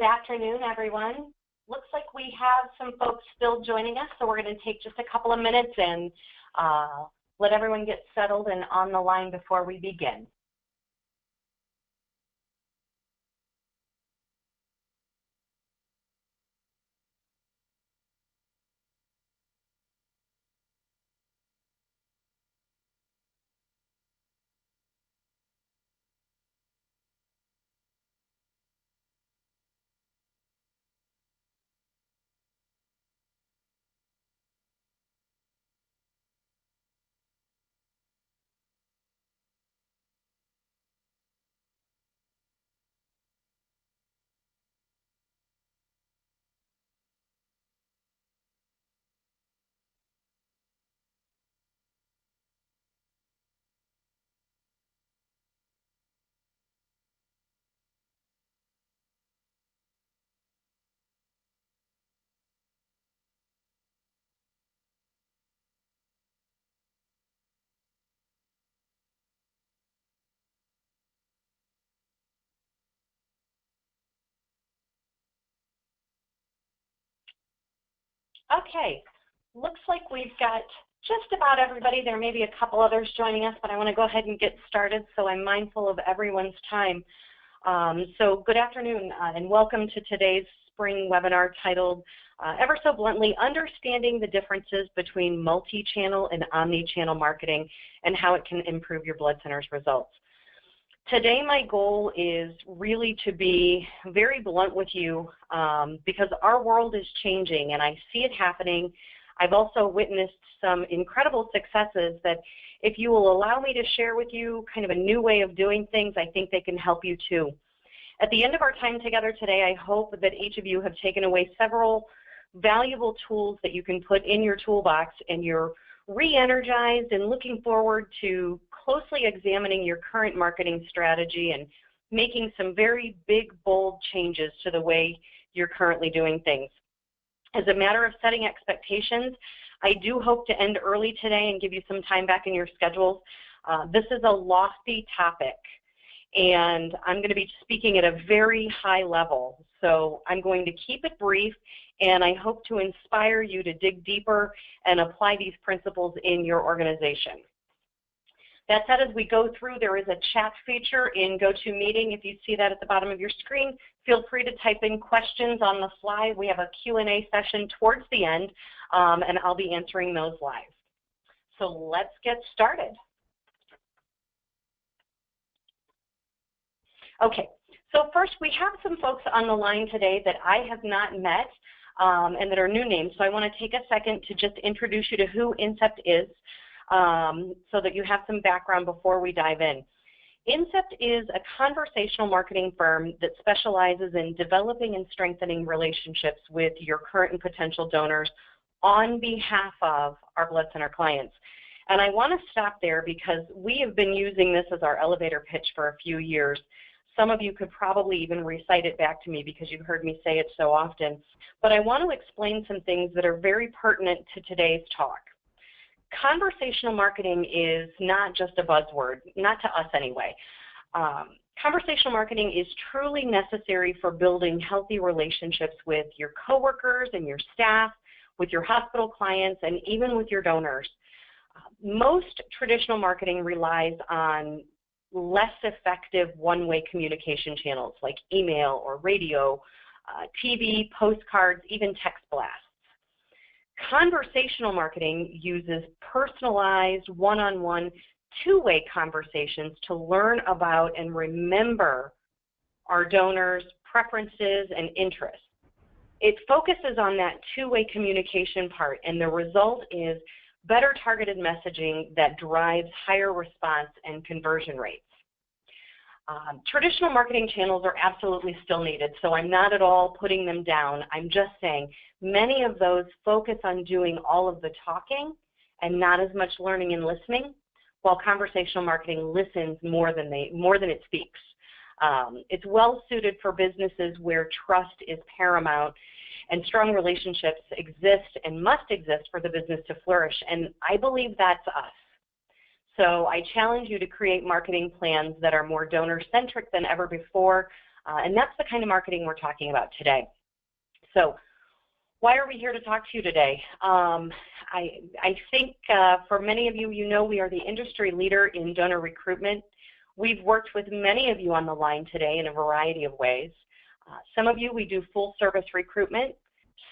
Good afternoon, everyone. Looks like we have some folks still joining us, so we're going to take just a couple of minutes and let everyone get settled and on the line before we begin. Okay, looks like we've got just about everybody. There may be a couple others joining us, but I want to go ahead and get started so I'm mindful of everyone's time. So good afternoon and welcome to today's spring webinar titled, ever so bluntly, Understanding the Differences Between Multi-Channel and Omni-Channel Marketing and How It Can Improve Your Blood Center's Results. Today my goal is really to be very blunt with you because our world is changing and I see it happening. I've also witnessed some incredible successes that if you will allow me to share with you kind of a new way of doing things, I think they can help you too. At the end of our time together today, I hope that each of you have taken away several valuable tools that you can put in your toolbox and you're re-energized and looking forward to closely examining your current marketing strategy and making some very big, bold changes to the way you're currently doing things. As a matter of setting expectations, I do hope to end early today and give you some time back in your schedules. This is a lofty topic, and I'm going to be speaking at a very high level. So I'm going to keep it brief, and I hope to inspire you to dig deeper and apply these principles in your organization. That said, as we go through, there is a chat feature in GoToMeeting. If you see that at the bottom of your screen, feel free to type in questions on the fly. We have a Q&A session towards the end, and I'll be answering those live. So let's get started. Okay, so first we have some folks on the line today that I have not met and that are new names. So I want to take a second to just introduce you to who Incept is. So that you have some background before we dive in. Incept is a conversational marketing firm that specializes in developing and strengthening relationships with your current and potential donors on behalf of our blood center clients. And I want to stop there because we have been using this as our elevator pitch for a few years. Some of you could probably even recite it back to me because you've heard me say it so often. But I want to explain some things that are very pertinent to today's talk. Conversational marketing is not just a buzzword, not to us anyway. Conversational marketing is truly necessary for building healthy relationships with your coworkers and your staff, with your hospital clients, and even with your donors. Most traditional marketing relies on less effective one-way communication channels like email or radio, TV, postcards, even text blasts. Conversational marketing uses personalized, one-on-one, two-way conversations to learn about and remember our donors' preferences and interests. It focuses on that two-way communication part, and the result is better targeted messaging that drives higher response and conversion rates. Traditional marketing channels are absolutely still needed, so I'm not at all putting them down. I'm just saying many of those focus on doing all of the talking and not as much learning and listening, while conversational marketing listens more than it speaks. It's well suited for businesses where trust is paramount and strong relationships exist and must exist for the business to flourish, and I believe that's us. So I challenge you to create marketing plans that are more donor-centric than ever before. And that's the kind of marketing we're talking about today. So why are we here to talk to you today? I think for many of you, you know we are the industry leader in donor recruitment. We've worked with many of you on the line today in a variety of ways. Some of you we do full service recruitment.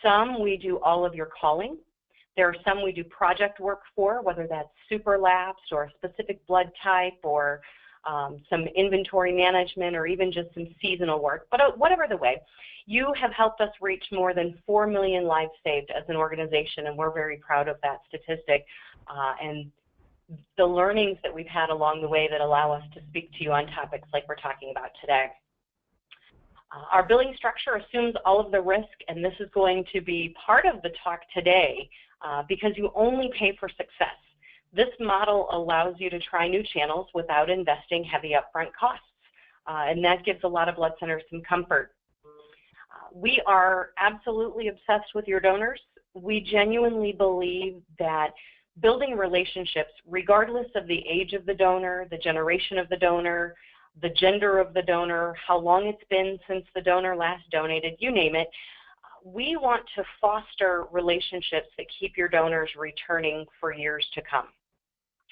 Some we do all of your calling. There are some we do project work for, whether that's superlapse or a specific blood type or some inventory management or even just some seasonal work. But whatever the way, you have helped us reach more than 4 million lives saved as an organization, and we're very proud of that statistic and the learnings that we've had along the way that allow us to speak to you on topics like we're talking about today. Our billing structure assumes all of the risk, and this is going to be part of the talk today because you only pay for success. This model allows you to try new channels without investing heavy upfront costs, and that gives a lot of blood centers some comfort. We are absolutely obsessed with your donors. We genuinely believe that building relationships, regardless of the age of the donor, the generation of the donor, the gender of the donor, how long it's been since the donor last donated, you name it, we want to foster relationships that keep your donors returning for years to come.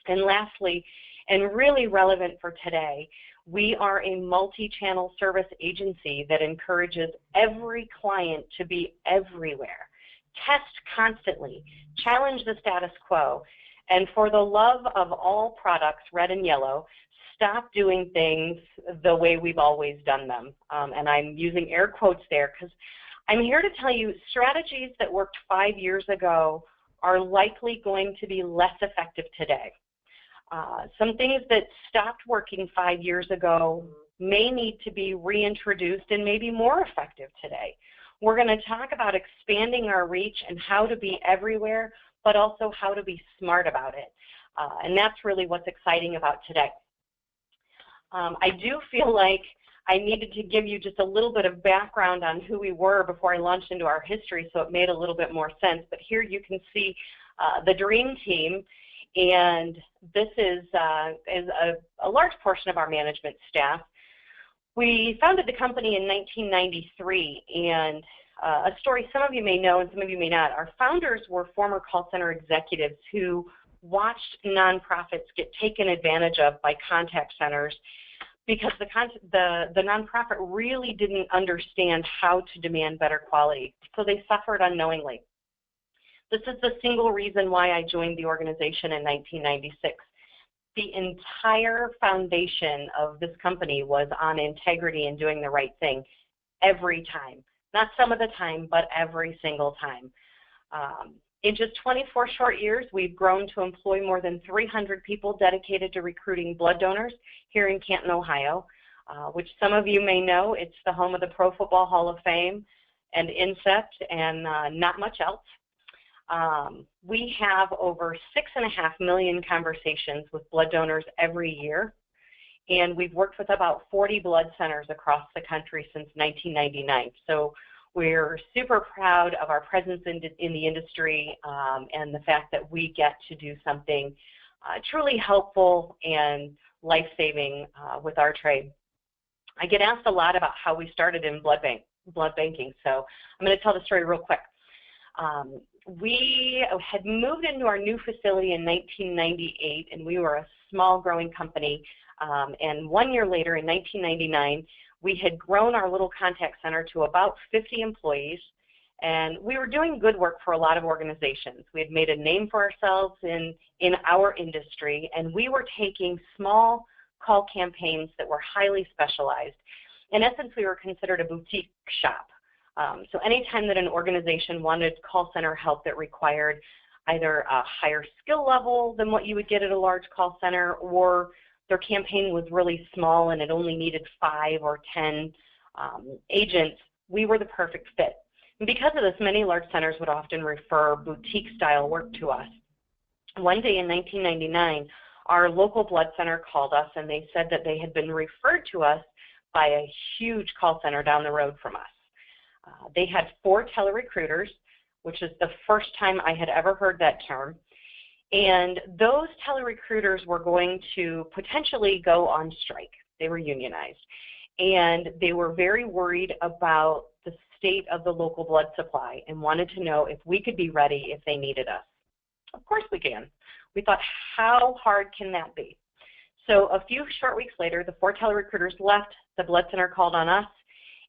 And lastly, and really relevant for today, we are a multi-channel service agency that encourages every client to be everywhere. Test constantly, challenge the status quo, and for the love of all products, red and yellow, stop doing things the way we've always done them. And I'm using air quotes there because I'm here to tell you strategies that worked 5 years ago are likely going to be less effective today. Some things that stopped working 5 years ago may need to be reintroduced and maybe more effective today. We're going to talk about expanding our reach and how to be everywhere, but also how to be smart about it. And that's really what's exciting about today. I do feel like I needed to give you just a little bit of background on who we were before I launched into our history, so it made a little bit more sense. But here you can see the dream team, and this is a large portion of our management staff. We founded the company in 1993, and a story some of you may know and some of you may not. Our founders were former call center executives who watched nonprofits get taken advantage of by contact centers because the nonprofit really didn't understand how to demand better quality, so they suffered unknowingly. This is the single reason why I joined the organization in 1996. The entire foundation of this company was on integrity and doing the right thing every time. Not some of the time, but every single time. In just 24 short years, we've grown to employ more than 300 people dedicated to recruiting blood donors here in Canton, Ohio, which some of you may know. It's the home of the Pro Football Hall of Fame and Incept and not much else. We have over 6.5 million conversations with blood donors every year, and we've worked with about 40 blood centers across the country since 1999. So we're super proud of our presence in the industry and the fact that we get to do something truly helpful and life-saving with our trade. I get asked a lot about how we started in blood banking, so I'm going to tell the story real quick. We had moved into our new facility in 1998, and we were a small growing company. And 1 year later, in 1999, we had grown our little contact center to about 50 employees, and we were doing good work for a lot of organizations. We had made a name for ourselves in our industry, and we were taking small call campaigns that were highly specialized. In essence, we were considered a boutique shop. So anytime that an organization wanted call center help that required either a higher skill level than what you would get at a large call center, or their campaign was really small and it only needed 5 or 10 agents, we were the perfect fit. And because of this, many large centers would often refer boutique style work to us. One day in 1999, our local blood center called us and they said that they had been referred to us by a huge call center down the road from us. They had 4 telerecruiters, which is the first time I had ever heard that term. And those telerecruiters were going to potentially go on strike. They were unionized. and they were very worried about the state of the local blood supply and wanted to know if we could be ready if they needed us. Of course we can. We thought, how hard can that be? So a few short weeks later, the 4 telerecruiters left, the blood center called on us,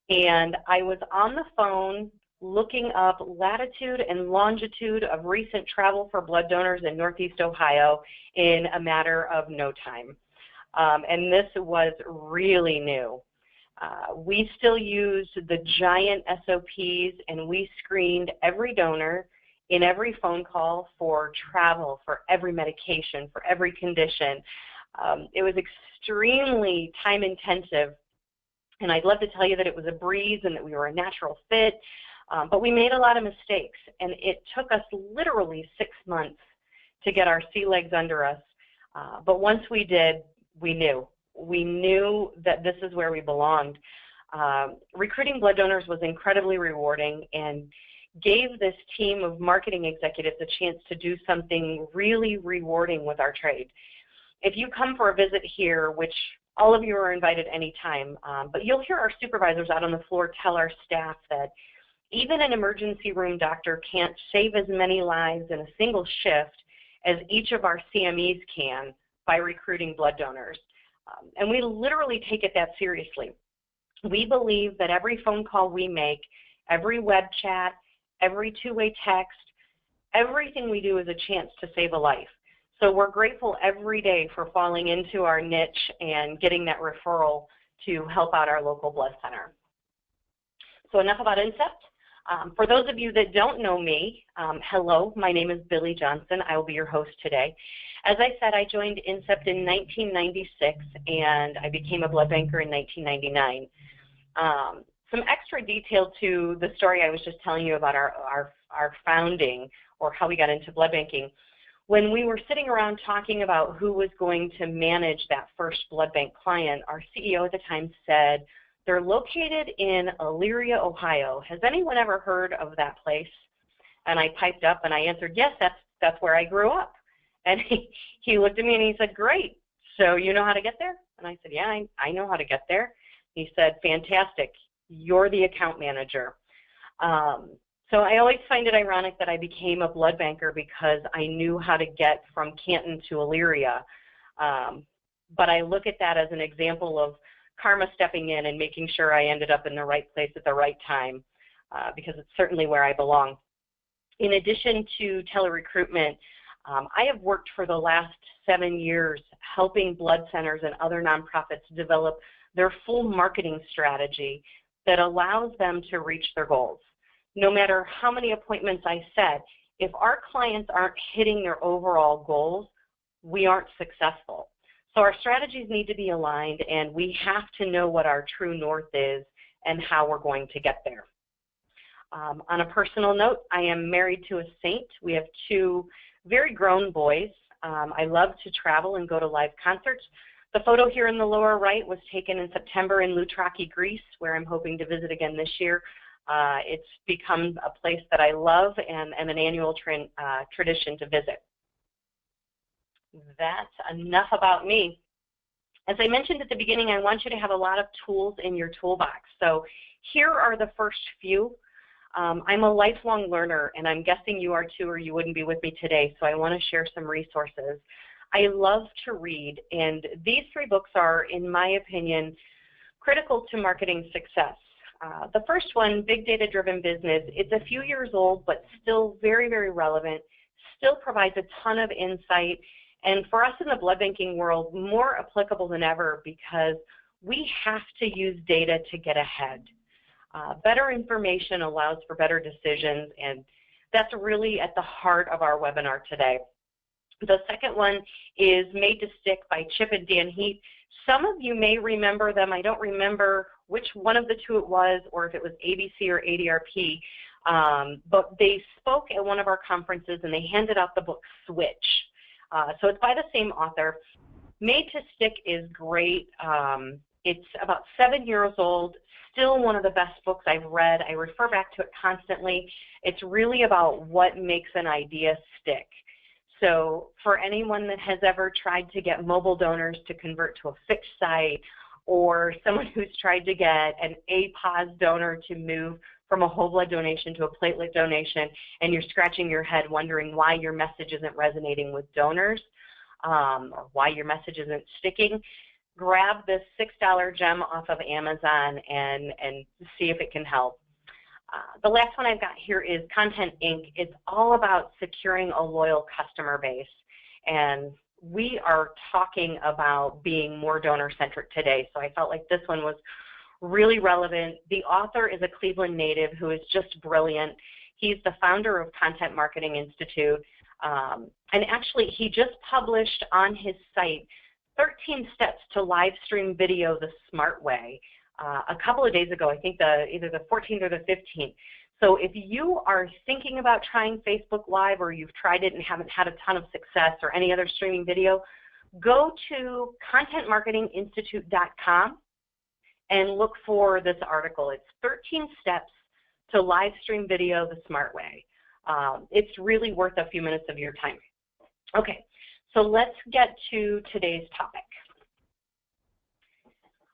and I was on the phone looking up latitude and longitude of recent travel for blood donors in Northeast Ohio in a matter of no time. And this was really new. We still used the giant SOPs, and we screened every donor in every phone call for travel, for every medication, for every condition. It was extremely time intensive, and I'd love to tell you that it was a breeze and that we were a natural fit, but we made a lot of mistakes, and it took us literally 6 months to get our sea legs under us. But once we did, we knew. We knew that this is where we belonged. Recruiting blood donors was incredibly rewarding and gave this team of marketing executives a chance to do something really rewarding with our trade. If you come for a visit here, which all of you are invited anytime, but you'll hear our supervisors out on the floor tell our staff that even an emergency room doctor can't save as many lives in a single shift as each of our CMEs can by recruiting blood donors. And we literally take it that seriously. We believe that every phone call we make, every web chat, every two-way text, everything we do is a chance to save a life. So we're grateful every day for falling into our niche and getting that referral to help out our local blood center. So enough about Incept. For those of you that don't know me, hello, my name is Billy Johnson. I will be your host today. As I said, I joined Incept in 1996, and I became a blood banker in 1999. Some extra detail to the story I was just telling you about our founding, or how we got into blood banking. When we were sitting around talking about who was going to manage that first blood bank client, our CEO at the time said, "They're located in Elyria, Ohio. Has anyone ever heard of that place?" And I piped up and I answered, "Yes, that's where I grew up." And he looked at me and he said, "Great, so you know how to get there?" And I said, "Yeah, I know how to get there." He said, "Fantastic, you're the account manager." So I always find it ironic that I became a blood banker because I knew how to get from Canton to Elyria. But I look at that as an example of karma stepping in and making sure I ended up in the right place at the right time, because it's certainly where I belong. In addition to telerecruitment, I have worked for the last 7 years helping blood centers and other nonprofits develop their full marketing strategy that allows them to reach their goals. No matter how many appointments I set, if our clients aren't hitting their overall goals, we aren't successful. So our strategies need to be aligned, and we have to know what our true north is and how we're going to get there. On a personal note, I am married to a saint. We have 2 very grown boys. I love to travel and go to live concerts. The photo here in the lower right was taken in September in Loutraki, Greece, where I'm hoping to visit again this year. It's become a place that I love and an annual tradition to visit. That's enough about me. As I mentioned at the beginning, I want you to have a lot of tools in your toolbox. So here are the first few. I'm a lifelong learner, and I'm guessing you are too, or you wouldn't be with me today, so I want to share some resources. I love to read, and these 3 books are, in my opinion, critical to marketing success. The first one, Big Data Driven Business, it's a few years old, but still very, very relevant, still provides a ton of insight, and for us in the blood banking world, more applicable than ever because we have to use data to get ahead. Better information allows for better decisions, and that's really at the heart of our webinar today. The second one is Made to Stick by Chip and Dan Heath. Some of you may remember them. I don't remember which one of the 2 it was, or if it was ABC or ADRP, but they spoke at one of our conferences and they handed out the book Switch. So it's by the same author. Made to Stick is great. It's about 7 years old, still one of the best books I've read. I refer back to it constantly. It's really about what makes an idea stick. So for anyone that has ever tried to get mobile donors to convert to a fixed site, or someone who's tried to get an APOS donor to move from a whole blood donation to a platelet donation, and you're scratching your head wondering why your message isn't resonating with donors, or why your message isn't sticking, grab this $6 gem off of Amazon and see if it can help. The last one I've got here is Content Inc. It's all about securing a loyal customer base, and we are talking about being more donor-centric today, so I felt like this one was really relevant. The author is a Cleveland native who is just brilliant. He's the founder of Content Marketing Institute, and actually he just published on his site 13 steps to live stream video the smart way a couple of days ago, I think either the 14th or the 15th. So if you are thinking about trying Facebook Live, or you've tried it and haven't had a ton of success, or any other streaming video, go to contentmarketinginstitute.com and look for this article. It's 13 steps to live stream video the smart way. It's really worth a few minutes of your time. Okay, so let's get to today's topic.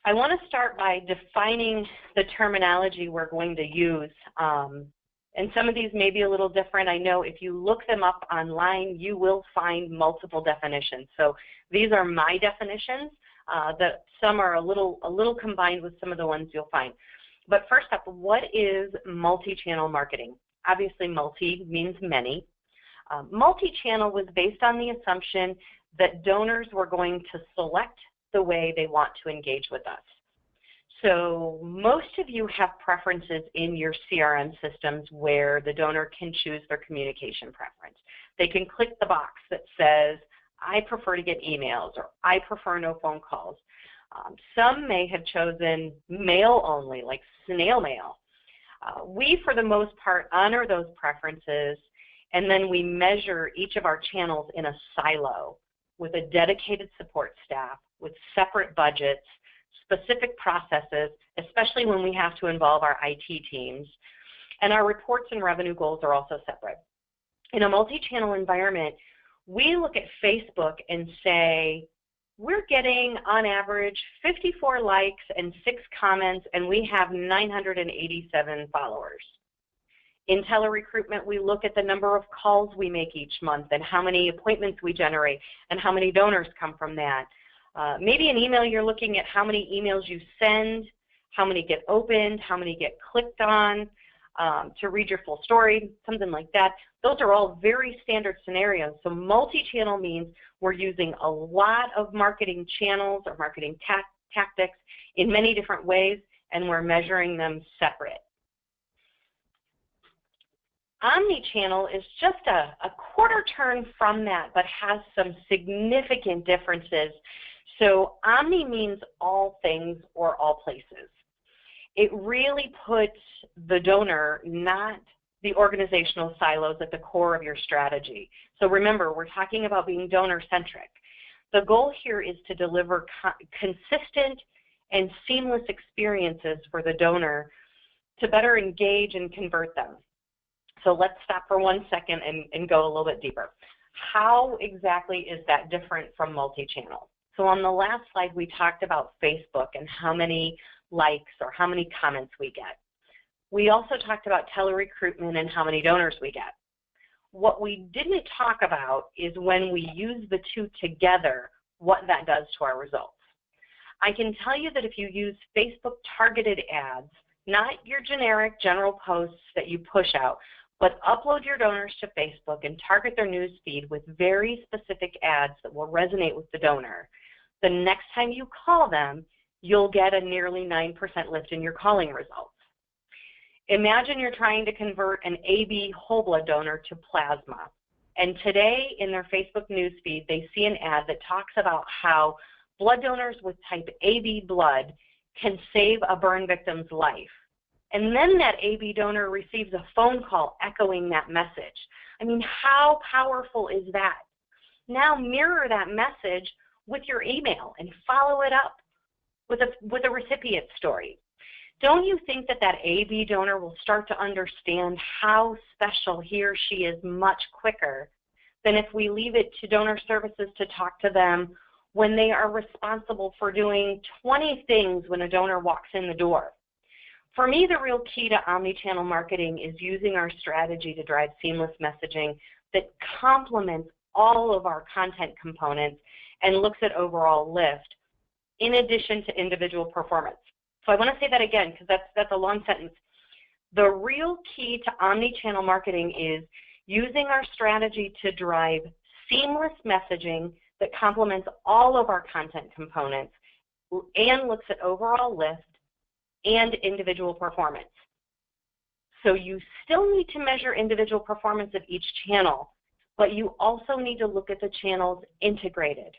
I want to start by defining the terminology we're going to use. And some of these may be a little different. I know if you look them up online, you will find multiple definitions. So these are my definitions. That some are a little combined with some of the ones you'll find. But first up, what is multi-channel marketing? Obviously, multi means many. Multi-channel was based on the assumption that donors were going to select the way they want to engage with us. So most of you have preferences in your CRM systems where the donor can choose their communication preference. They can click the box that says, I prefer to get emails, or I prefer no phone calls. Some may have chosen mail only, like snail mail. We, for the most part, honor those preferences, and then we measure each of our channels in a silo with a dedicated support staff, with separate budgets, specific processes, especially when we have to involve our IT teams. And our reports and revenue goals are also separate. In a multi-channel environment, we look at Facebook and say, we're getting, on average, 54 likes and 6 comments, and we have 987 followers. In telerecruitment, we look at the number of calls we make each month and how many appointments we generate and how many donors come from that. Maybe an email, you're looking at how many emails you send, how many get opened, how many get clicked on to read your full story, something like that. Those are all very standard scenarios. So multi-channel means we're using a lot of marketing channels or marketing tactics in many different ways, and we're measuring them separate. Omni-channel is just a quarter turn from that, but has some significant differences. So omni means all things or all places. It really puts the donor, not the organizational silos, at the core of your strategy. So remember, we're talking about being donor-centric. The goal here is to deliver consistent and seamless experiences for the donor to better engage and convert them. So let's stop for 1 second and go a little bit deeper. How exactly is that different from multi-channel? So on the last slide, we talked about Facebook and how many likes or how many comments we get. We also talked about telerecruitment and how many donors we get. What we didn't talk about is when we use the two together, what that does to our results. I can tell you that if you use Facebook targeted ads, not your generic general posts that you push out, but upload your donors to Facebook and target their news feed with very specific ads that will resonate with the donor. The next time you call them, you'll get a nearly 9% lift in your calling results. Imagine you're trying to convert an AB whole blood donor to plasma. And today in their Facebook news feed, they see an ad that talks about how blood donors with type AB blood can save a burn victim's life. And then that AB donor receives a phone call echoing that message. I mean, how powerful is that? Now mirror that message with your email and follow it up with a recipient story. Don't you think that that AB donor will start to understand how special he or she is much quicker than if we leave it to donor services to talk to them when they are responsible for doing 20 things when a donor walks in the door. For me, the real key to omni-channel marketing is using our strategy to drive seamless messaging that complements all of our content components and looks at overall lift, in addition to individual performance. So I want to say that again because that's a long sentence. The real key to omni-channel marketing is using our strategy to drive seamless messaging that complements all of our content components and looks at overall lift and individual performance. So you still need to measure individual performance of each channel, but you also need to look at the channels integrated.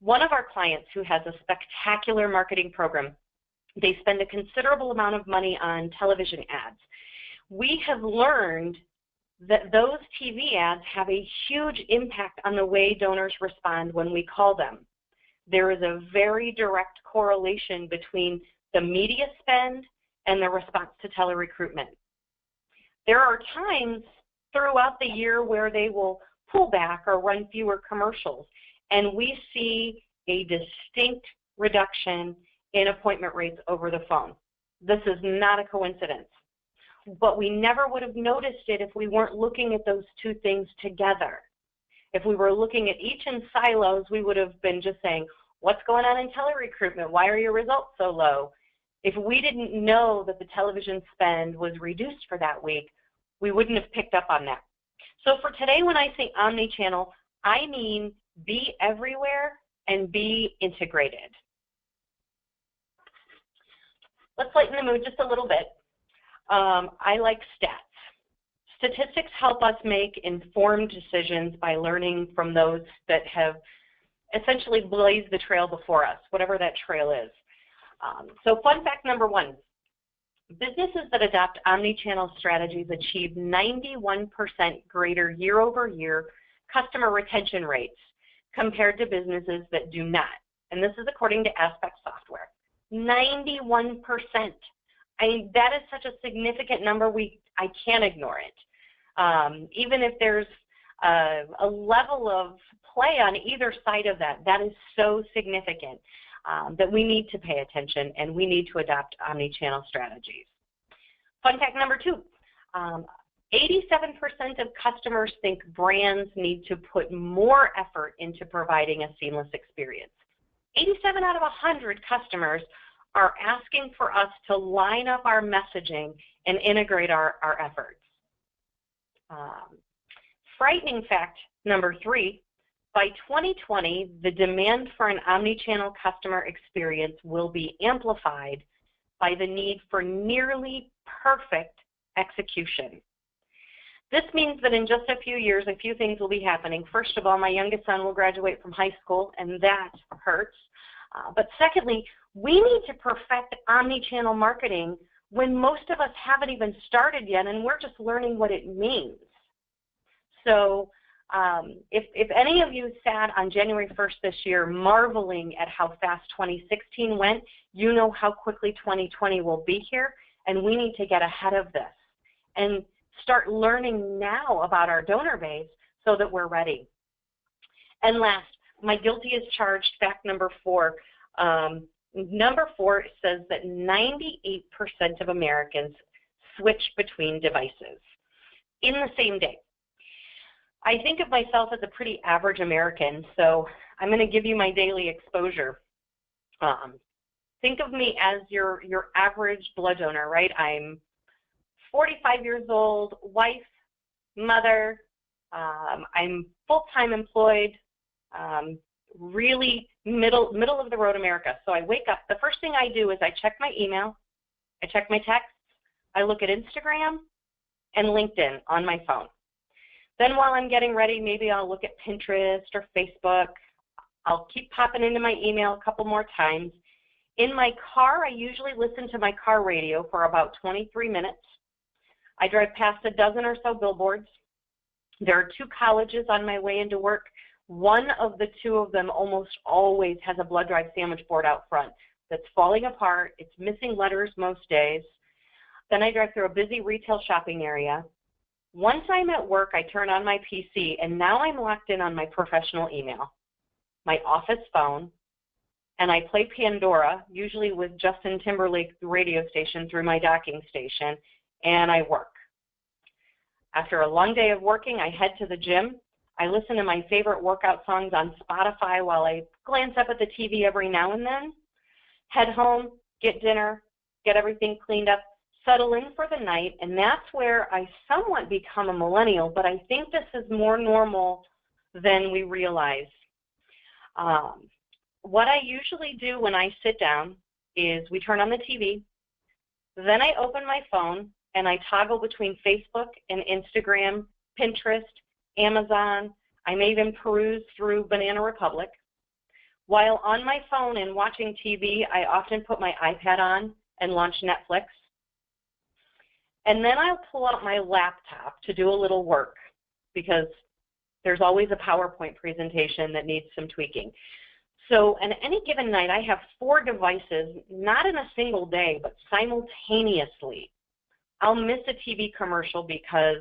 One of our clients who has a spectacular marketing program, they spend a considerable amount of money on television ads. We have learned that those TV ads have a huge impact on the way donors respond when we call them. There is a very direct correlation between the media spend and the response to telerecruitment. There are times throughout the year where they will pull back or run fewer commercials, and we see a distinct reduction in appointment rates over the phone. This is not a coincidence, but we never would have noticed it if we weren't looking at those two things together. If we were looking at each in silos, we would have been just saying, what's going on in telerecruitment? Why are your results so low? If we didn't know that the television spend was reduced for that week, we wouldn't have picked up on that. So for today, when I say omni-channel, I mean be everywhere and be integrated. Let's lighten the mood just a little bit. I like stats. Statistics help us make informed decisions by learning from those that have essentially blazed the trail before us, whatever that trail is. So fun fact number one, businesses that adopt omni-channel strategies achieve 91% greater year-over-year customer retention rates compared to businesses that do not. And this is according to Aspect Software. 91%. I mean, that is such a significant number, I can't ignore it. Even if there's a level of play on either side of that, that is so significant that we need to pay attention and we need to adopt omni-channel strategies. Fun fact number two, 87% of customers think brands need to put more effort into providing a seamless experience. 87 out of 100 customers are asking for us to line up our messaging and integrate our efforts. Frightening fact number three, by 2020, the demand for an omni-channel customer experience will be amplified by the need for nearly perfect execution. This means that in just a few years, a few things will be happening. First of all, my youngest son will graduate from high school, and that hurts. But secondly, we need to perfect omni-channel marketing when most of us haven't even started yet, and we're just learning what it means. So if any of you sat on January 1st this year marveling at how fast 2016 went, you know how quickly 2020 will be here, and we need to get ahead of this and start learning now about our donor base so that we're ready. And last, my guilty as charged fact number four. Number four says that 98% of Americans switch between devices in the same day. I think of myself as a pretty average American, so I'm going to give you my daily exposure. Think of me as your average blood donor, right? I'm 45 years old, wife, mother, I'm full-time employed, really middle of the road America. So I wake up, the first thing I do is I check my email, I check my texts, I look at Instagram and LinkedIn on my phone. Then while I'm getting ready, maybe I'll look at Pinterest or Facebook. I'll keep popping into my email a couple more times. In my car, I usually listen to my car radio for about 23 minutes. I drive past a dozen or so billboards. There are two colleges on my way into work. One of the two of them almost always has a blood drive sandwich board out front that's falling apart. It's missing letters most days. Then I drive through a busy retail shopping area. Once I'm at work, I turn on my PC, and now I'm locked in on my professional email. my office phone, and I play Pandora, usually with Justin Timberlake's radio station through my docking station, and I work. After a long day of working, I head to the gym. I listen to my favorite workout songs on Spotify while I glance up at the TV every now and then. Head home, get dinner, get everything cleaned up, settle in for the night, and that's where I somewhat become a millennial, but I think this is more normal than we realize. What I usually do when I sit down is we turn on the TV, then I open my phone, and I toggle between Facebook and Instagram, Pinterest, Amazon. I may even peruse through Banana Republic. While on my phone and watching TV, I often put my iPad on and launch Netflix. And then I'll pull out my laptop to do a little work because there's always a PowerPoint presentation that needs some tweaking. So on any given night, I have 4 devices, not in a single day, but simultaneously. I'll miss a TV commercial because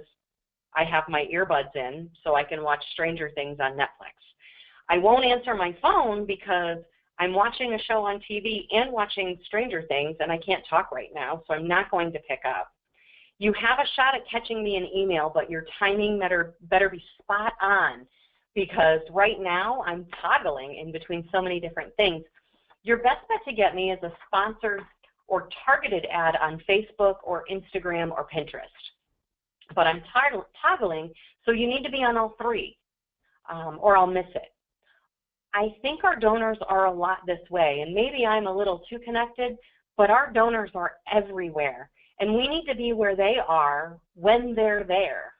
I have my earbuds in so I can watch Stranger Things on Netflix. I won't answer my phone because I'm watching a show on TV and watching Stranger Things, and I can't talk right now, so I'm not going to pick up. You have a shot at catching me in email, but your timing better be spot on, because right now I'm toggling in between so many different things. Your best bet to get me is a sponsored or targeted ad on Facebook or Instagram or Pinterest. But I'm toggling, so you need to be on all 3, or I'll miss it. I think our donors are a lot this way, and maybe I'm a little too connected, but our donors are everywhere, and we need to be where they are when they're there.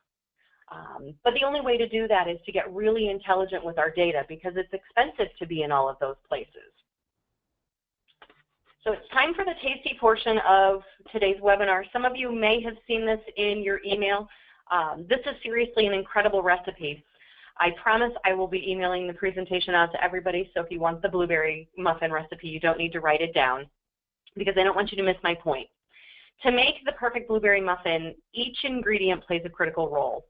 But the only way to do that is to get really intelligent with our data because it's expensive to be in all of those places. So it's time for the tasty portion of today's webinar. Some of you may have seen this in your email. This is seriously an incredible recipe. I promise I will be emailing the presentation out to everybody, so if you want the blueberry muffin recipe, you don't need to write it down because I don't want you to miss my point. To make the perfect blueberry muffin, each ingredient plays a critical role.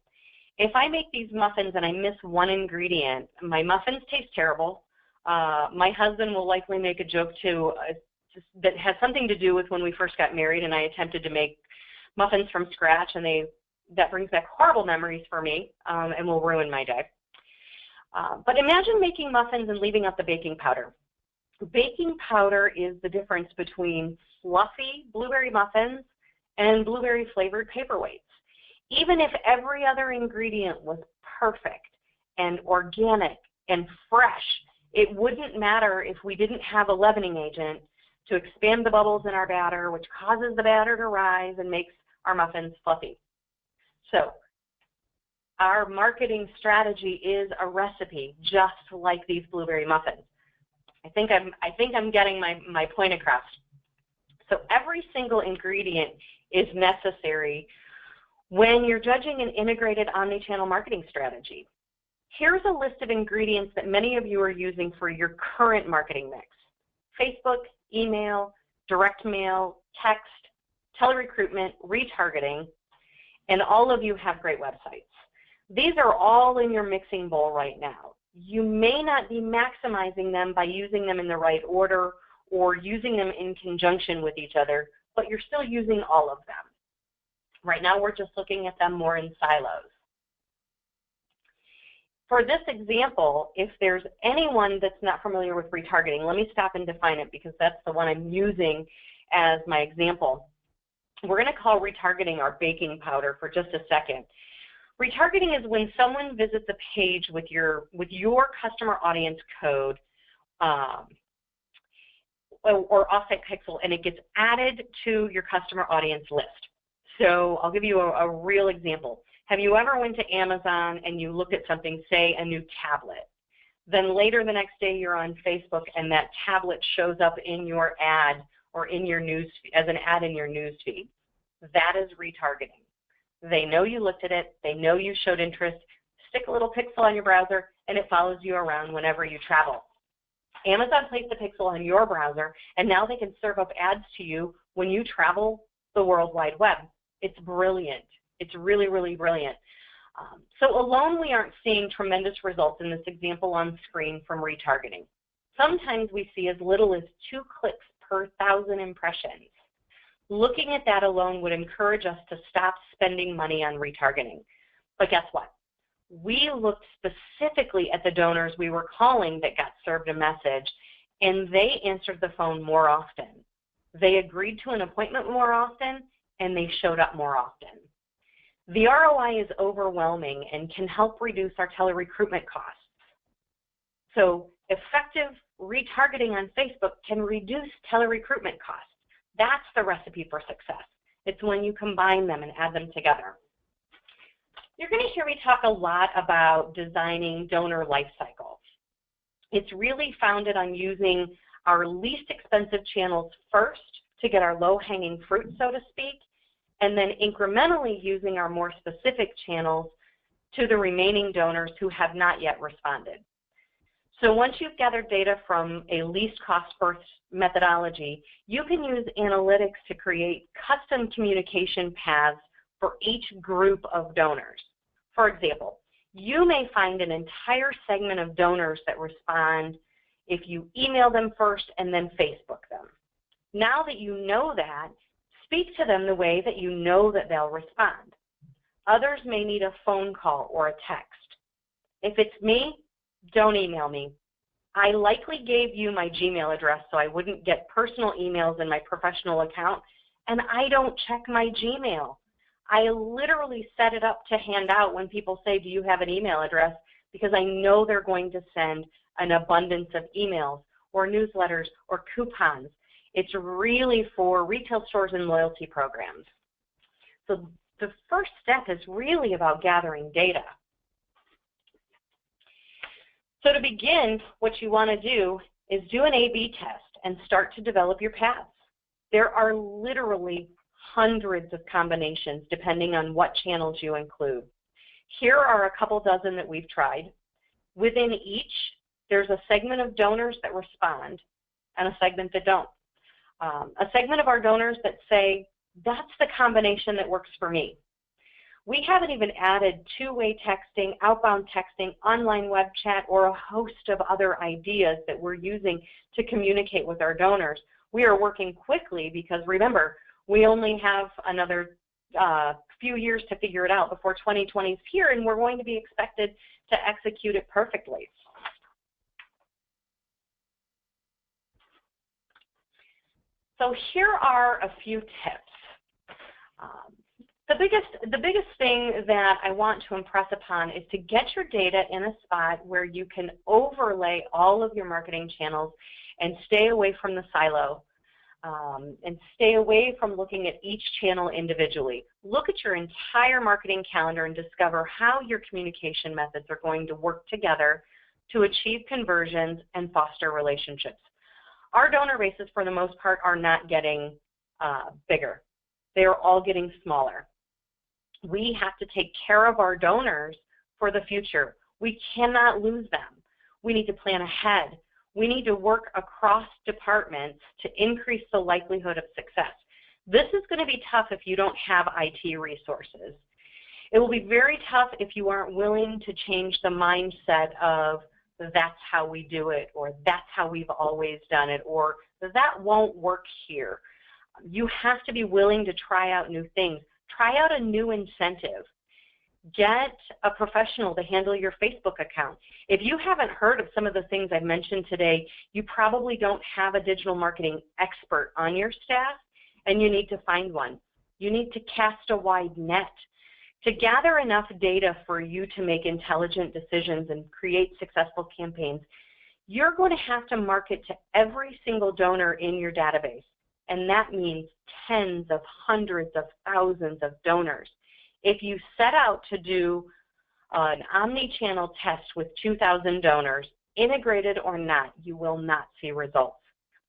If I make these muffins and I miss one ingredient, my muffins taste terrible. My husband will likely make a joke too that has something to do with when we first got married and I attempted to make muffins from scratch, and that brings back horrible memories for me and will ruin my day. But imagine making muffins and leaving out the baking powder. Baking powder is the difference between fluffy blueberry muffins and blueberry flavored paperweights. Even if every other ingredient was perfect and organic and fresh, it wouldn't matter if we didn't have a leavening agent to expand the bubbles in our batter, which causes the batter to rise and makes our muffins fluffy. So our marketing strategy is a recipe just like these blueberry muffins. I think I'm getting my point across. So every single ingredient is necessary when you're judging an integrated omni-channel marketing strategy. Here's a list of ingredients that many of you are using for your current marketing mix: Facebook, email, direct mail, text, telerecruitment, retargeting, and all of you have great websites. These are all in your mixing bowl right now. You may not be maximizing them by using them in the right order or using them in conjunction with each other, but you're still using all of them. Right now, we're just looking at them more in silos. For this example, if there's anyone that's not familiar with retargeting, let me stop and define it because that's the one I'm using as my example. We're going to call retargeting our baking powder for just a second. Retargeting is when someone visits a page with your customer audience code or offsite pixel, and it gets added to your customer audience list. So I'll give you a real example. Have you ever went to Amazon and you looked at something, say a new tablet? Then later the next day you're on Facebook and that tablet shows up in your ad or in your news as an ad in your news feed. That is retargeting. They know you looked at it, they know you showed interest, stick a little pixel on your browser and it follows you around whenever you travel. Amazon placed a pixel on your browser and now they can serve up ads to you when you travel the World Wide Web. It's brilliant. It's really, really brilliant. So alone, we aren't seeing tremendous results in this example on screen from retargeting. Sometimes we see as little as 2 clicks per 1,000 impressions. Looking at that alone would encourage us to stop spending money on retargeting. But guess what? We looked specifically at the donors we were calling that got served a message, and they answered the phone more often. They agreed to an appointment more often, and they showed up more often. The ROI is overwhelming and can help reduce our telerecruitment costs. So effective retargeting on Facebook can reduce telerecruitment costs. That's the recipe for success. It's when you combine them and add them together. You're going to hear me talk a lot about designing donor life cycles. It's really founded on using our least expensive channels first to get our low-hanging fruit, so to speak, and then incrementally using our more specific channels to the remaining donors who have not yet responded. So once you've gathered data from a least cost first methodology, you can use analytics to create custom communication paths for each group of donors. For example, you may find an entire segment of donors that respond if you email them first and then Facebook them. Now that you know that, speak to them the way that you know that they'll respond. Others may need a phone call or a text. If it's me, don't email me. I likely gave you my Gmail address so I wouldn't get personal emails in my professional account, and I don't check my Gmail. I literally set it up to hand out when people say, do you have an email address? Because I know they're going to send an abundance of emails or newsletters or coupons. It's really for retail stores and loyalty programs. So the first step is really about gathering data. So to begin, what you want to do is do an A/B test and start to develop your paths. There are literally hundreds of combinations depending on what channels you include. Here are a couple dozen that we've tried. Within each, there's a segment of donors that respond and a segment that don't. A segment of our donors that say, that's the combination that works for me. We haven't even added two-way texting, outbound texting, online web chat, or a host of other ideas that we're using to communicate with our donors. We are working quickly because, remember, we only have another few years to figure it out before 2020 is here, and we're going to be expected to execute it perfectly. So here are a few tips. The biggest thing that I want to impress upon is to get your data in a spot where you can overlay all of your marketing channels and stay away from the silo and stay away from looking at each channel individually. Look at your entire marketing calendar and discover how your communication methods are going to work together to achieve conversions and foster relationships. Our donor bases, for the most part, are not getting bigger. They are all getting smaller. We have to take care of our donors for the future. We cannot lose them. We need to plan ahead. We need to work across departments to increase the likelihood of success. This is going to be tough if you don't have IT resources. It will be very tough if you aren't willing to change the mindset of that's how we do it, or that's how we've always done it, or that won't work here. You have to be willing to try out new things. Try out a new incentive. Get a professional to handle your Facebook account. If you haven't heard of some of the things I've mentioned today, you probably don't have a digital marketing expert on your staff, and you need to find one. You need to cast a wide net. To gather enough data for you to make intelligent decisions and create successful campaigns, you're going to have to market to every single donor in your database, and that means tens of hundreds of thousands of donors. If you set out to do an omni-channel test with 2,000 donors, integrated or not, you will not see results.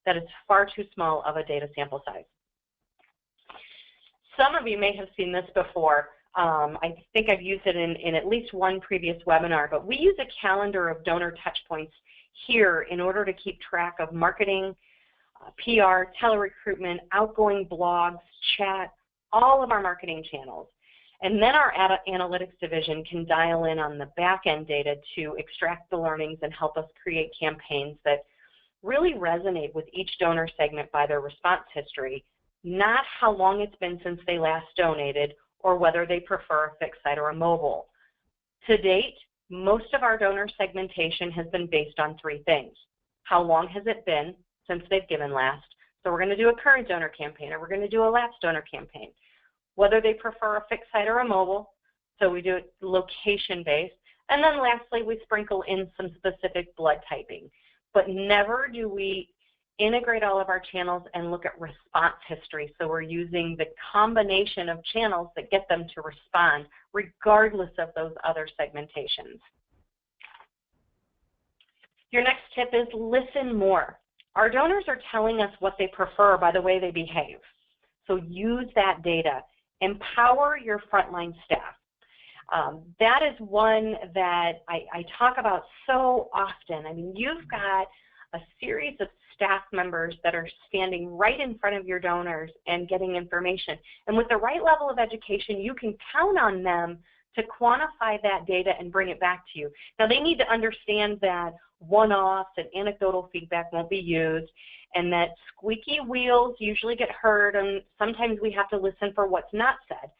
That is far too small of a data sample size. Some of you may have seen this before. I think I've used it in at least one previous webinar, but we use a calendar of donor touchpoints here in order to keep track of marketing, PR, telerecruitment, outgoing blogs, chat, all of our marketing channels. And then our analytics division can dial in on the back-end data to extract the learnings and help us create campaigns that really resonate with each donor segment by their response history, not how long it's been since they last donated or whether they prefer a fixed site or a mobile. To date, most of our donor segmentation has been based on three things. How long has it been since they've given last? So we're going to do a current donor campaign, or we're going to do a lapsed donor campaign. Whether they prefer a fixed site or a mobile, so we do it location-based. And then lastly, we sprinkle in some specific blood typing. But never do we integrate all of our channels and look at response history. So we're using the combination of channels that get them to respond, regardless of those other segmentations. Your next tip is listen more. Our donors are telling us what they prefer by the way they behave. So use that data. Empower your frontline staff. That is one that I talk about so often. I mean, you've got a series of staff members that are standing right in front of your donors and getting information. And with the right level of education, you can count on them to quantify that data and bring it back to you. Now, they need to understand that one-offs and anecdotal feedback won't be used, and that squeaky wheels usually get heard, and sometimes we have to listen for what's not said.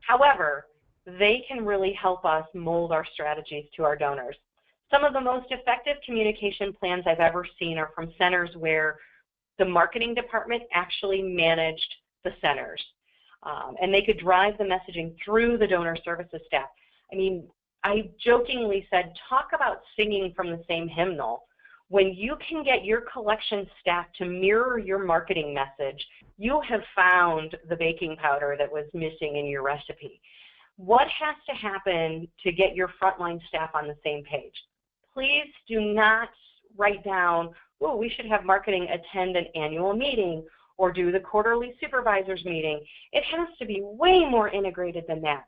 However, they can really help us mold our strategies to our donors. Some of the most effective communication plans I've ever seen are from centers where the marketing department actually managed the centers, and they could drive the messaging through the donor services staff. I mean, I jokingly said, talk about singing from the same hymnal. When you can get your collection staff to mirror your marketing message, you have found the baking powder that was missing in your recipe. What has to happen to get your frontline staff on the same page? Please do not write down, oh, we should have marketing attend an annual meeting or do the quarterly supervisors meeting. It has to be way more integrated than that.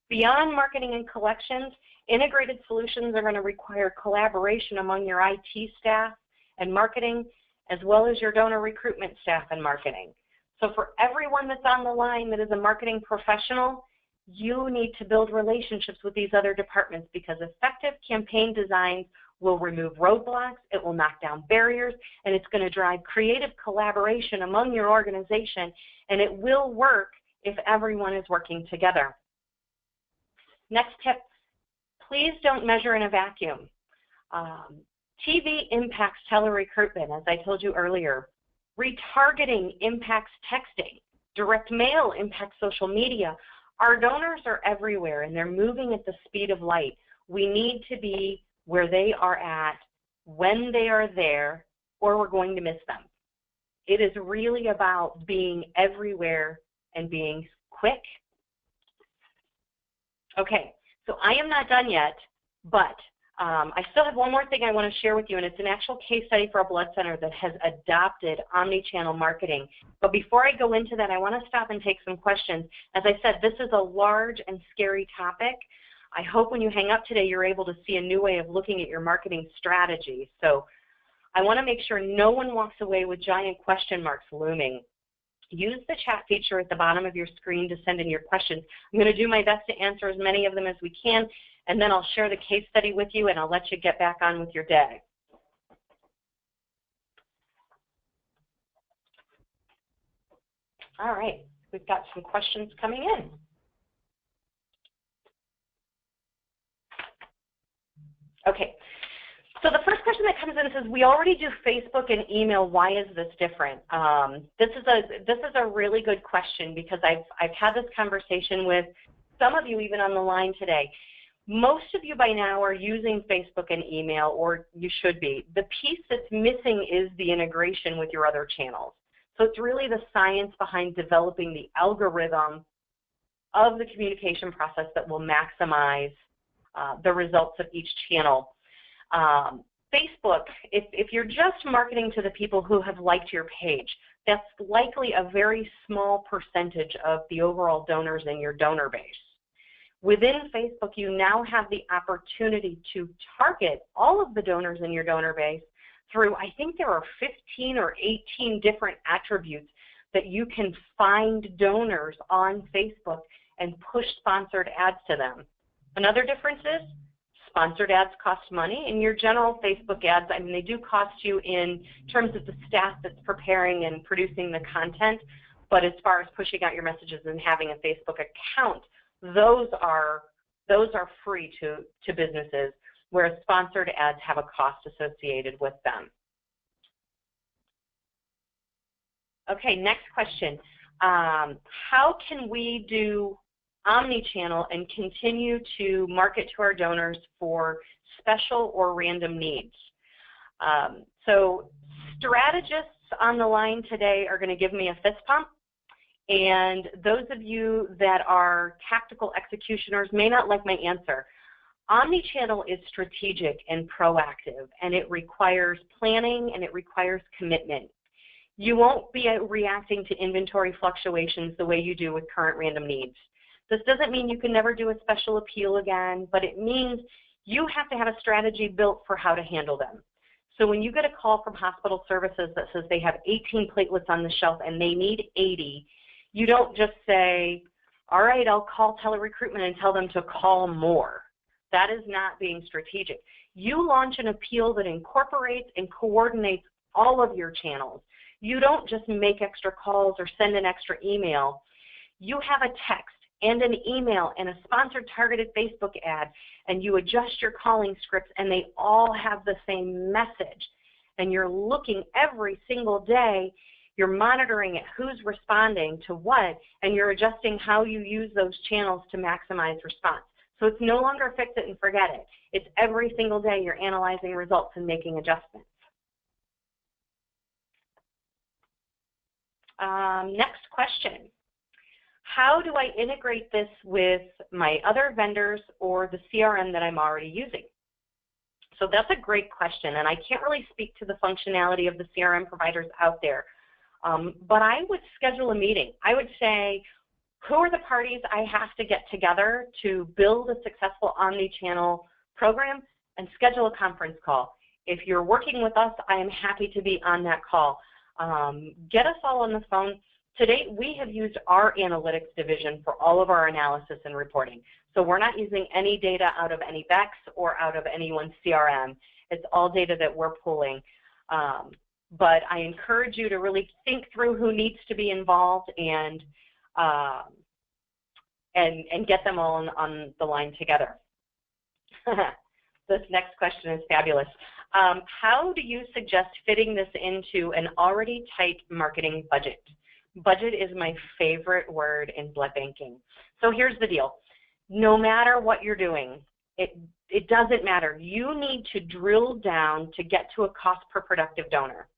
Beyond marketing and collections, integrated solutions are going to require collaboration among your IT staff and marketing, as well as your donor recruitment staff and marketing. So for everyone that's on the line that is a marketing professional, you need to build relationships with these other departments, because effective campaign designs will remove roadblocks, it will knock down barriers, and it's going to drive creative collaboration among your organization, and it will work if everyone is working together. Next tip, please don't measure in a vacuum. TV impacts telerecruitment, as I told you earlier. Retargeting impacts texting. Direct mail impacts social media. Our donors are everywhere, and they're moving at the speed of light. We need to be where they are at, when they are there, or we're going to miss them. It is really about being everywhere and being quick. Okay, so I am not done yet, but I still have one more thing I want to share with you, and it's an actual case study for a blood center that has adopted omni-channel marketing. But before I go into that, I want to stop and take some questions. As I said, this is a large and scary topic. I hope when you hang up today, you're able to see a new way of looking at your marketing strategy. So I want to make sure no one walks away with giant question marks looming. Use the chat feature at the bottom of your screen to send in your questions. I'm going to do my best to answer as many of them as we can, and then I'll share the case study with you, and I'll let you get back on with your day. All right, we've got some questions coming in. Okay, so the first question that comes in says, we already do Facebook and email, why is this different? This is a really good question, because I've had this conversation with some of you even on the line today. Most of you by now are using Facebook and email, or you should be. The piece that's missing is the integration with your other channels. So it's really the science behind developing the algorithm of the communication process that will maximize the results of each channel. Facebook, if you're just marketing to the people who have liked your page, that's likely a very small percentage of the overall donors in your donor base. Within Facebook, you now have the opportunity to target all of the donors in your donor base through, I think there are 15 or 18 different attributes that you can find donors on Facebook and push sponsored ads to them. Another difference is sponsored ads cost money, and your general Facebook ads, I mean, they do cost you in terms of the staff that's preparing and producing the content, but as far as pushing out your messages and having a Facebook account, those are free to businesses, whereas sponsored ads have a cost associated with them. Okay, next question. How can we do omni-channel and continue to market to our donors for special or random needs? So strategists on the line today are going to give me a fist pump, and those of you that are tactical executioners may not like my answer. Omni-channel is strategic and proactive, and it requires planning and it requires commitment. You won't be reacting to inventory fluctuations the way you do with current random needs. This doesn't mean you can never do a special appeal again, but it means you have to have a strategy built for how to handle them. So when you get a call from hospital services that says they have 18 platelets on the shelf and they need 80, you don't just say, all right, I'll call telerecruitment and tell them to call more. That is not being strategic. You launch an appeal that incorporates and coordinates all of your channels. You don't just make extra calls or send an extra email. You have a text and an email and a sponsored targeted Facebook ad, and you adjust your calling scripts, and they all have the same message. And you're looking every single day, you're monitoring it, who's responding to what, and you're adjusting how you use those channels to maximize response. So it's no longer fix it and forget it. It's every single day you're analyzing results and making adjustments. Next question. How do I integrate this with my other vendors or the CRM that I'm already using? So that's a great question, and I can't really speak to the functionality of the CRM providers out there. But I would schedule a meeting. I would say, who are the parties I have to get together to build a successful omni-channel program, and schedule a conference call. If you're working with us, I am happy to be on that call. Get us all on the phone. To date, we have used our analytics division for all of our analysis and reporting. So we're not using any data out of any BEX or out of anyone's CRM. It's all data that we're pulling. But I encourage you to really think through who needs to be involved and get them all on the line together. This next question is fabulous. How do you suggest fitting this into an already tight marketing budget? Budget is my favorite word in blood banking. So here's the deal. No matter what you're doing, it doesn't matter. You need to drill down to get to a cost per productive donor.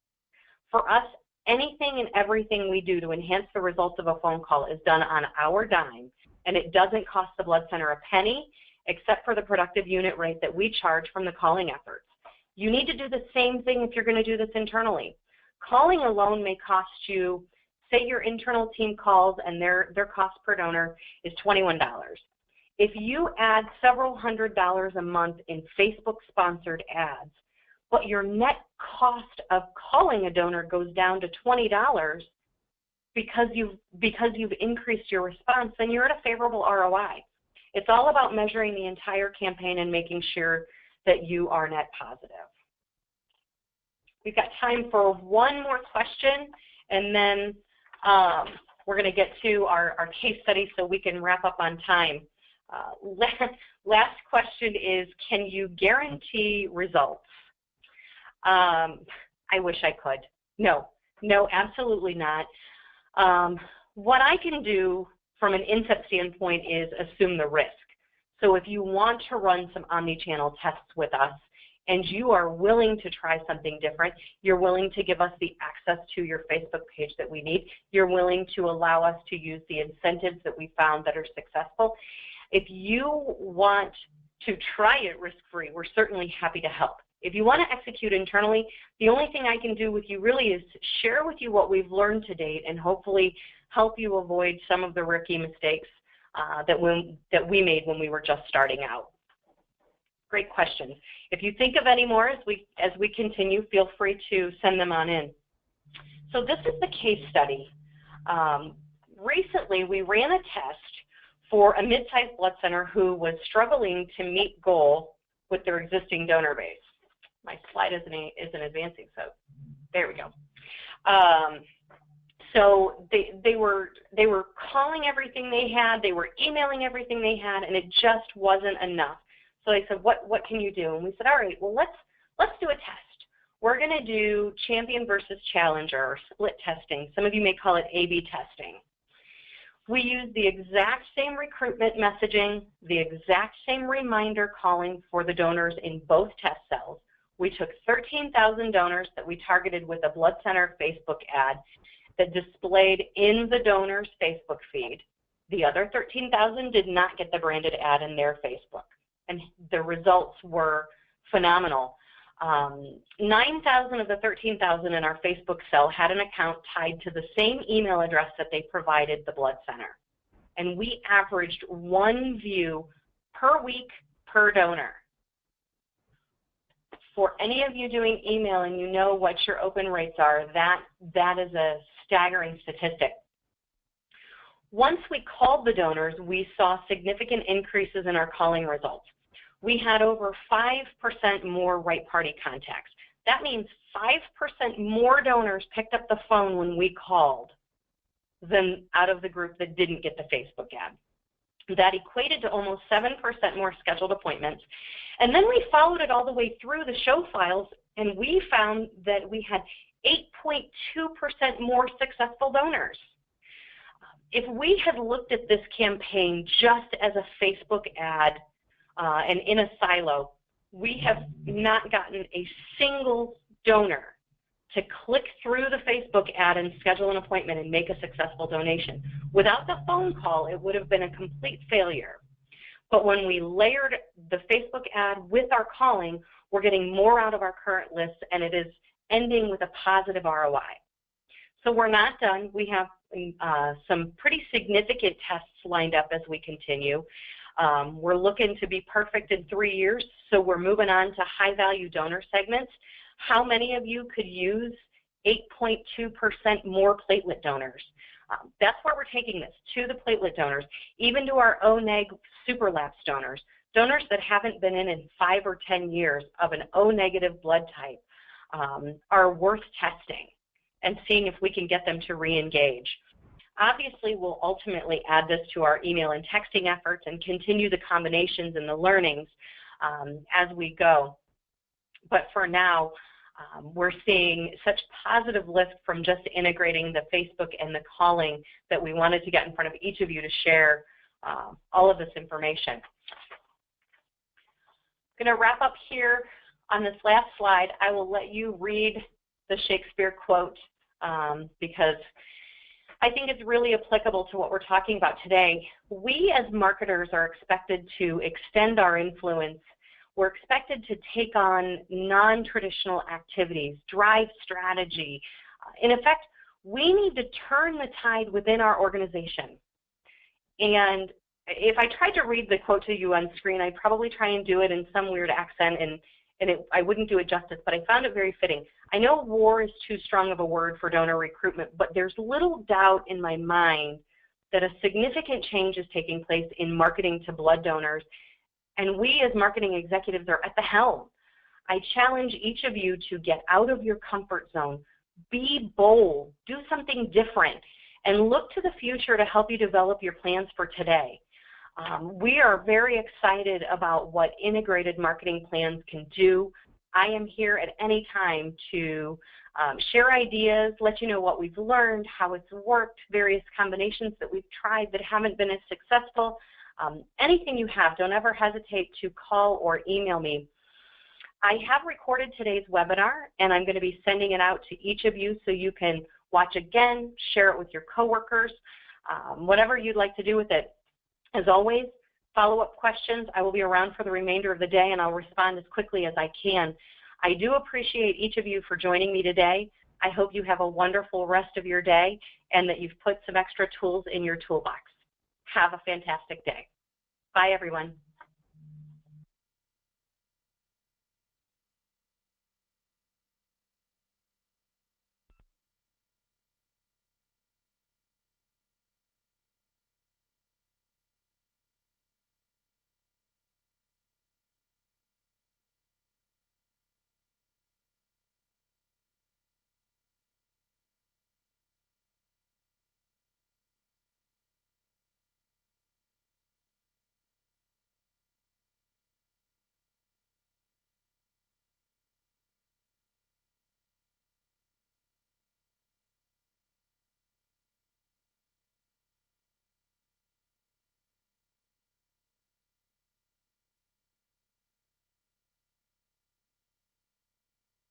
For us, anything and everything we do to enhance the results of a phone call is done on our dime, and it doesn't cost the blood center a penny except for the productive unit rate that we charge from the calling efforts. You need to do the same thing if you're going to do this internally. Calling alone may cost you, say your internal team calls and their cost per donor is $21. If you add several $100s a month in Facebook sponsored ads, but your net cost of calling a donor goes down to $20 because you've increased your response, then you're at a favorable ROI. It's all about measuring the entire campaign and making sure that you are net positive. We've got time for one more question, and then we're going to get to our case study so we can wrap up on time. Last question is, can you guarantee results? I wish I could. No, absolutely not. What I can do from an Incept standpoint is assume the risk. So if you want to run some omni-channel tests with us and you are willing to try something different, you're willing to give us the access to your Facebook page that we need, you're willing to allow us to use the incentives that we found that are successful. If you want to try it risk-free, we're certainly happy to help. If you want to execute internally, the only thing I can do with you really is share with you what we've learned to date and hopefully help you avoid some of the rookie mistakes that we made when we were just starting out. Great questions. If you think of any more as we continue, feel free to send them on in. So this is the case study. Recently, we ran a test for a mid-sized blood center who was struggling to meet goal with their existing donor base. My slide isn't advancing, so there we go. So they were calling everything they had, they were emailing everything they had, and it just wasn't enough. So they said, what can you do? And we said, all right, well, let's do a test. We're going to do champion versus challenger, or split testing. Some of you may call it A/B testing. We used the exact same recruitment messaging, the exact same reminder calling for the donors in both test cells. We took 13,000 donors that we targeted with a blood center Facebook ad that displayed in the donor's Facebook feed. The other 13,000 did not get the branded ad in their Facebook, and the results were phenomenal. 9,000 of the 13,000 in our Facebook cell had an account tied to the same email address that they provided the blood center. And we averaged 1 view per week per donor. For any of you doing email and you know what your open rates are, that is a staggering statistic. Once we called the donors, we saw significant increases in our calling results. We had over 5% more right party contacts. That means 5% more donors picked up the phone when we called than out of the group that didn't get the Facebook ad. That equated to almost 7% more scheduled appointments. And then we followed it all the way through the show files, and we found that we had 8.2% more successful donors. If we had looked at this campaign just as a Facebook ad and in a silo, we have not gotten a single donor to click through the Facebook ad and schedule an appointment and make a successful donation. Without the phone call, it would have been a complete failure. But when we layered the Facebook ad with our calling, we're getting more out of our current list, and it is ending with a positive ROI. So we're not done. We have some pretty significant tests lined up as we continue. We're looking to be perfect in 3 years, so we're moving on to high-value donor segments. How many of you could use 8.2% more platelet donors? That's where we're taking this, to the platelet donors, even to our O-neg superlapse donors, donors that haven't been in 5 or 10 years of an O-negative blood type are worth testing and seeing if we can get them to re-engage. Obviously, we'll ultimately add this to our email and texting efforts and continue the combinations and the learnings as we go. But for now, we're seeing such positive lift from just integrating the Facebook and the calling that we wanted to get in front of each of you to share all of this information. I'm going to wrap up here on this last slide. I will let you read the Shakespeare quote because I think it's really applicable to what we're talking about today. We as marketers are expected to extend our influence. We're expected to take on non-traditional activities, drive strategy. In effect, we need to turn the tide within our organization. And if I tried to read the quote to you on screen, I'd probably try and do it in some weird accent, and I wouldn't do it justice, but I found it very fitting. I know war is too strong of a word for donor recruitment, but there's little doubt in my mind that a significant change is taking place in marketing to blood donors, and we as marketing executives are at the helm. I challenge each of you to get out of your comfort zone, be bold, do something different, and look to the future to help you develop your plans for today. We are very excited about what integrated marketing plans can do. I am here at any time to share ideas, let you know what we've learned, how it's worked, various combinations that we've tried that haven't been as successful. Anything you have, don't ever hesitate to call or email me. I have recorded today's webinar, and I'm going to be sending it out to each of you so you can watch again, share it with your coworkers, whatever you'd like to do with it. As always, follow-up questions. I will be around for the remainder of the day, and I'll respond as quickly as I can. I do appreciate each of you for joining me today. I hope you have a wonderful rest of your day and that you've put some extra tools in your toolbox. Have a fantastic day. Bye, everyone.